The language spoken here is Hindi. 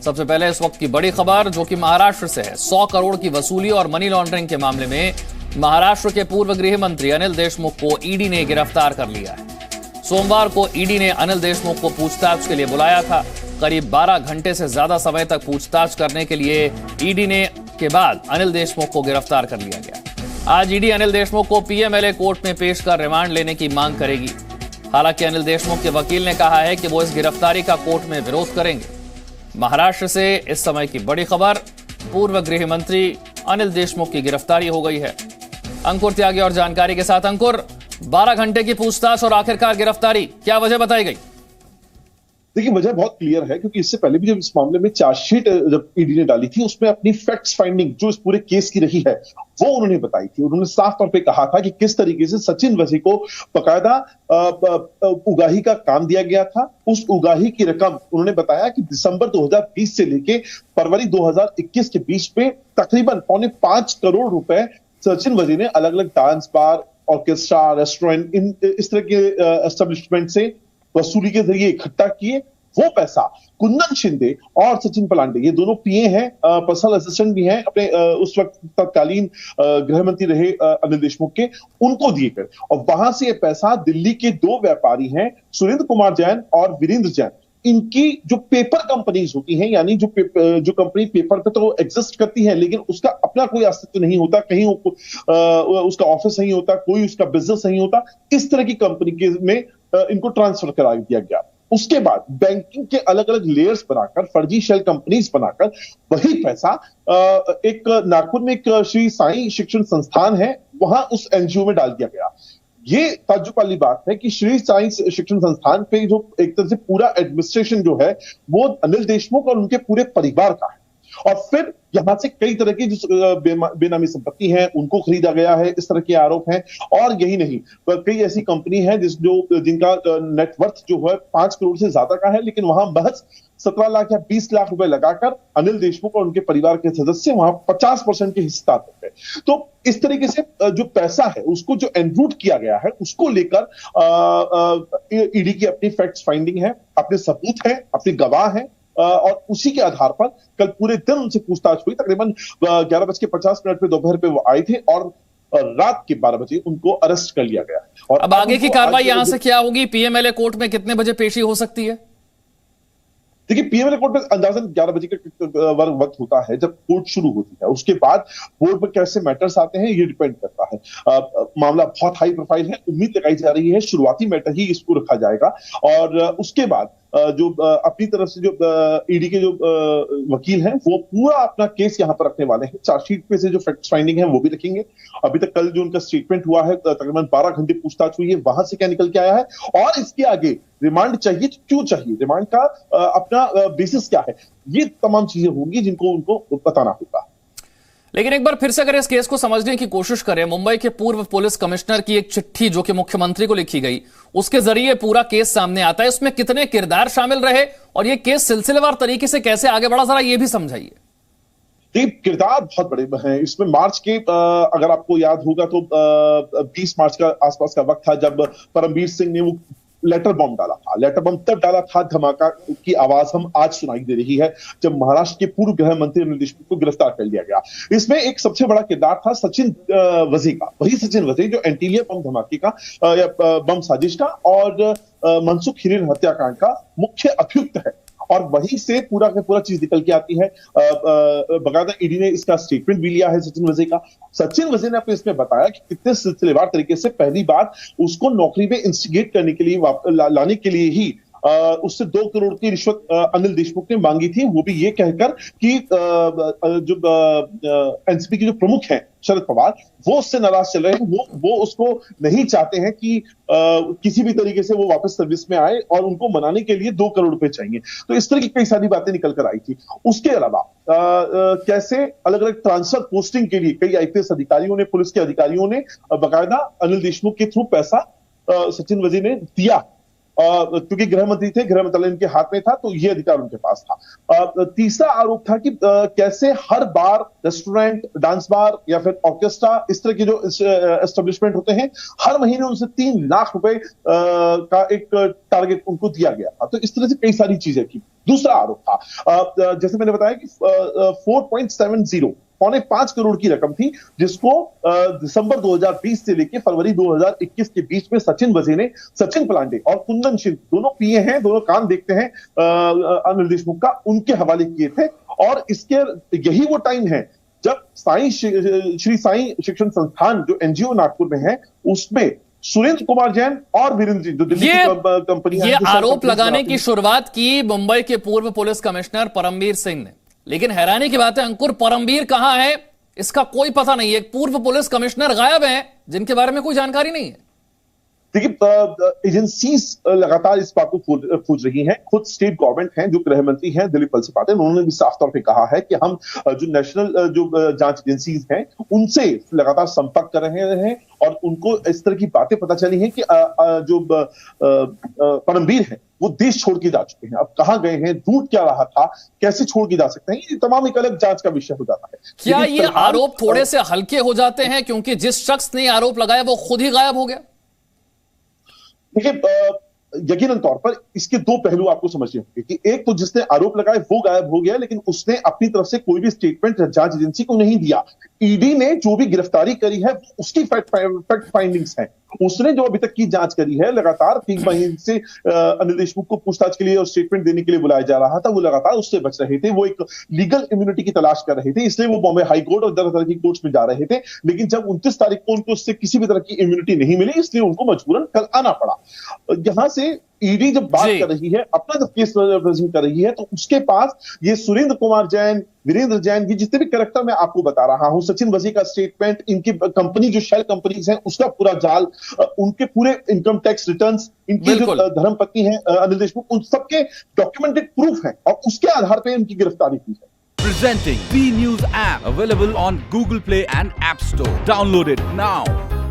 सबसे पहले इस वक्त की बड़ी खबर जो कि महाराष्ट्र से है। 100 करोड़ की वसूली और मनी लॉन्ड्रिंग के मामले में महाराष्ट्र के पूर्व गृह मंत्री अनिल देशमुख को ईडी ने गिरफ्तार कर लिया है। सोमवार को ईडी ने अनिल देशमुख को पूछताछ के लिए बुलाया था। करीब 12 घंटे से ज्यादा समय तक पूछताछ करने के लिए ईडी ने के बाद अनिल देशमुख को गिरफ्तार कर लिया गया। आज ईडी अनिल देशमुख को पीएमएलए कोर्ट में पेश कर रिमांड लेने की मांग करेगी। हालांकि अनिल देशमुख के वकील ने कहा है कि वो इस गिरफ्तारी का कोर्ट में विरोध करेंगे। महाराष्ट्र से इस समय की बड़ी खबर, पूर्व गृह मंत्री अनिल देशमुख की गिरफ्तारी हो गई है। अंकुर त्यागी और जानकारी के साथ। अंकुर, 12 घंटे की पूछताछ और आखिरकार गिरफ्तारी, क्या वजह बताई गई? देखिए, वजह बहुत क्लियर है क्योंकि इससे पहले भी जब इस मामले में चार्जशीट जब ईडी ने डाली थी उसमें अपनी फैक्ट्स फाइंडिंग जो इस पूरे केस की रही है वो उन्होंने बताई थी। उन्होंने साफ तौर पे कहा था कि किस तरीके से सचिन वसी को बकायदा उगाही का काम दिया गया था। उस उगाही की रकम उन्होंने बताया कि दिसंबर 2020 से लेके फरवरी 2021 के बीच में तकरीबन 4.5 करोड़ रुपए सचिन वसी ने अलग अलग डांस बार, ऑर्केस्ट्रा, रेस्टोरेंट, इस तरह के एस्टेब्लिशमेंट से वसूली के जरिए इकट्ठा किए। वो पैसा कुंदन शिंदे और सचिन पलांडे, ये दोनों पीए हैं, पर्सनल असिस्टेंट भी हैं अपने उस वक्त तत्कालीन गृह मंत्री रहे अनिल देशमुख के, उनको दिए गए। और वहां से ये पैसा दिल्ली के 2 व्यापारी हैं, सुरेंद्र कुमार जैन और वीरेंद्र जैन, इनकी जो पेपर कंपनीज होती हैं, यानी जो कंपनी पेपर पे तो एग्जिस्ट करती है लेकिन उसका अपना कोई अस्तित्व नहीं होता, कहीं उसका ऑफिस नहीं होता, कोई उसका बिजनेस नहीं होता, इस तरह की कंपनी के में इनको ट्रांसफर करा दिया गया। उसके बाद बैंकिंग के अलग अलग लेयर्स बनाकर, फर्जी शेल कंपनीज बनाकर वही पैसा एक नागपुर में एक श्री साईं शिक्षण संस्थान है, वहां उस एनजीओ में डाल दिया गया। ये ताज्जुब वाली बात है कि श्री साईं शिक्षण संस्थान पे जो एक तरह से पूरा एडमिनिस्ट्रेशन जो है वो अनिल देशमुख और उनके पूरे परिवार का है। और फिर यहां से कई तरह की जो बेनामी संपत्ति है उनको खरीदा गया है, इस तरह के आरोप हैं। और यही नहीं, कई ऐसी कंपनी है जिनका नेटवर्थ जो है 5 करोड़ से ज्यादा का है, लेकिन वहां महज 17 लाख या 20 लाख रुपए लगाकर अनिल देशमुख और उनके परिवार के सदस्य वहां 50% के हिस्सेदार थे। तो इस तरीके से जो पैसा है उसको जो एनरूट किया गया है उसको लेकर ईडी की अपनी फैक्ट्स फाइंडिंग है, अपने सबूत है, अपने गवाह है, और उसी के आधार पर कल पूरे दिन उनसे पूछताछ हुई। तकरीबन 11:50 पे दोपहर पे वो आए थे और रात के 12 बजे उनको अरेस्ट कर लिया गया। और अब आगे की कार्रवाई यहां से क्या होगी? पीएमएलए कोर्ट में कितने बजे पेशी हो सकती है? देखिए, पीएमएलए कोर्ट में अंदाजन 11 बजे का वक्त होता है जब कोर्ट शुरू होती है। उसके बाद बोर्ड पर कैसे मैटर्स आते हैं ये डिपेंड करता है। मामला बहुत हाई प्रोफाइल है, उम्मीद लगाई जा रही है शुरुआती मैटर ही इसको रखा जाएगा। और उसके बाद जो अपनी तरफ से जो ईडी के जो वकील हैं वो पूरा अपना केस यहां पर रखने वाले हैं। चार्जशीट पे से जो फैक्ट फाइंडिंग है वो भी रखेंगे। अभी तक कल जो उनका स्टेटमेंट हुआ है, तकरीबन 12 घंटे पूछताछ हुई है, वहां से क्या निकल के आया है और इसके आगे रिमांड चाहिए तो क्यों चाहिए, रिमांड का अपना बेसिस क्या है, ये तमाम चीजें होंगी जिनको उनको बताना होगा। लेकिन एक बार फिर से अगर इस केस को समझने की कोशिश करें, मुंबई के पूर्व पुलिस कमिश्नर की एक चिट्ठी जो कि मुख्यमंत्री को लिखी गई, उसके जरिए पूरा केस सामने आता है। इसमें कितने किरदार शामिल रहे और ये केस सिलसिलेवार तरीके से कैसे आगे बढ़ा, जरा ये भी समझाइए। किरदार बहुत बड़े हैं इसमें। मार्च के अगर आपको याद होगा तो 20 मार्च का आसपास का वक्त था जब परमवीर सिंह ने वो लेटर बम डाला था। लेटर बम तब डाला था, धमाका की आवाज हम आज सुनाई दे रही है जब महाराष्ट्र के पूर्व गृह मंत्री अनिल देशमुख को गिरफ्तार कर लिया गया। इसमें एक सबसे बड़ा किरदार था सचिन वसी का, वही सचिन वसी जो एंटीलिया बम धमाके का या बम साजिश का और मनसुख हिरेन हत्याकांड का मुख्य अभियुक्त है। और वहीं से पूरा का पूरा चीज निकल के आती है। बकायदा ईडी ने इसका स्टेटमेंट भी लिया है सचिन वसी का। सचिन वसी ने अपने इसमें बताया कि कितने सिलसिलेवार तरीके से पहली बार उसको नौकरी में इंस्टिगेट करने के लिए लाने के लिए ही उससे 2 करोड़ की रिश्वत अनिल देशमुख ने मांगी थी, वो भी ये कहकर कि जो एनसीपी के जो प्रमुख हैं शरद पवार, वो उससे नाराज चल रहे हैं, वो उसको नहीं चाहते हैं कि किसी भी तरीके से वो वापस सर्विस में आए और उनको मनाने के लिए 2 करोड़ रुपए चाहिए। तो इस तरह की कई सारी बातें निकल कर आई थी। उसके अलावा कैसे अलग अलग ट्रांसफर पोस्टिंग के लिए कई आईपीएस अधिकारियों ने, पुलिस के अधिकारियों ने बाकायदा अनिल देशमुख के थ्रू पैसा सचिन वसी ने दिया। क्योंकि गृह मंत्री थे, गृह मंत्रालय उनके हाथ में था, तो ये अधिकार उनके पास था। तीसरा आरोप था कि कैसे हर बार रेस्टोरेंट, डांस बार या फिर ऑर्केस्ट्रा, इस तरह के जो एस्टेब्लिशमेंट होते हैं, हर महीने उनसे 3 लाख रुपए का एक टारगेट उनको दिया गया था। तो इस तरह से कई सारी चीजें की। दूसरा आरोप था, जैसे मैंने बताया कि 4.70 5 करोड़ की रकम थी, जिसको दिसंबर 2020 से लेकर फरवरी 2021 के बीच में सचिन वजे ने, सचिन पलांडे और कुंदन शिव, दोनों पीए हैं, दोनों काम देखते हैं अनिल देशमुख का, उनके हवाले किए थे। और इसके यही वो टाइम है जब श्री साईं शिक्षण संस्थान जो एनजीओ नागपुर में है, उसमें सुरेंद्र कुमार जैन और वीरेंद्र जी, जो दिल्ली की कंपनी, ये आरोप लगाने की शुरुआत की मुंबई के पूर्व पुलिस कमिश्नर परमवीर सिंह ने। लेकिन हैरानी की बात है अंकुर, परमवीर कहां है इसका कोई पता नहीं है। एक पूर्व पुलिस कमिश्नर गायब हैं जिनके बारे में कोई जानकारी नहीं है। देखिए, एजेंसीज लगातार इस बात को खोज रही हैं। खुद स्टेट गवर्नमेंट हैं, जो गृह मंत्री हैं दिलीप वलसे पाटिल, उन्होंने भी साफ तौर पे कहा है कि हम जो नेशनल जो जांच एजेंसीज हैं उनसे लगातार संपर्क कर रहे हैं और उनको इस तरह की बातें पता चली हैं कि जो परमवीर है वो देश छोड़ के जा चुके हैं। अब कहां गए हैं, रूट क्या रहा था, कैसे छोड़ के जा सकते हैं, ये तमाम एक अलग जांच का विषय हो जाता है। क्या ये आरोप थोड़े से हल्के हो जाते हैं क्योंकि जिस शख्स ने आरोप लगाया वो खुद ही गायब हो गया? देखिए, यकीनन तौर पर इसके 2 पहलू आपको समझने होंगे कि एक तो जिसने आरोप लगाए वो गायब हो गया, लेकिन उसने अपनी तरफ से कोई भी स्टेटमेंट जांच एजेंसी को नहीं दिया। ईडी ने जो भी गिरफ्तारी करी है उसकी फैक्ट फाइंडिंग्स हैं। उसने जो अभी तक की जांच करी है, लगातार 3 महीने से अनिल देशमुख को पूछताछ के लिए और स्टेटमेंट देने के लिए बुलाया जा रहा था, वो लगातार उससे बच रहे थे। वो एक लीगल इम्यूनिटी की तलाश कर रहे थे, इसलिए वो बॉम्बे हाई कोर्ट और तरह की कोर्ट्स में जा रहे थे। लेकिन जब 29 तारीख को उनको उससे किसी भी तरह की इम्यूनिटी नहीं मिली, इसलिए उनको मजबूरन कल आना पड़ा। यहां से ईडी जब बात कर रही है, अपना जब केस प्रेजेंट कर रही है, तो उसके पास ये सुरेंद्र कुमार जैन, वीरेंद्र जैन, ये जितने भी कैरेक्टर मैं आपको बता रहा हूं, सचिन वजी का स्टेटमेंट, इनकी कंपनी जो शेल कंपनीज हैं उसका पूरा जाल, उनके पूरे इनकम टैक्स रिटर्न्स, इनकी जो धर्मपत्नी है अनिल देशमुख, उन सबके डॉक्यूमेंटेड प्रूफ है और उसके आधार पर इनकी गिरफ्तारी की है। Presenting B News app available on Google Play and App Store. Download it now.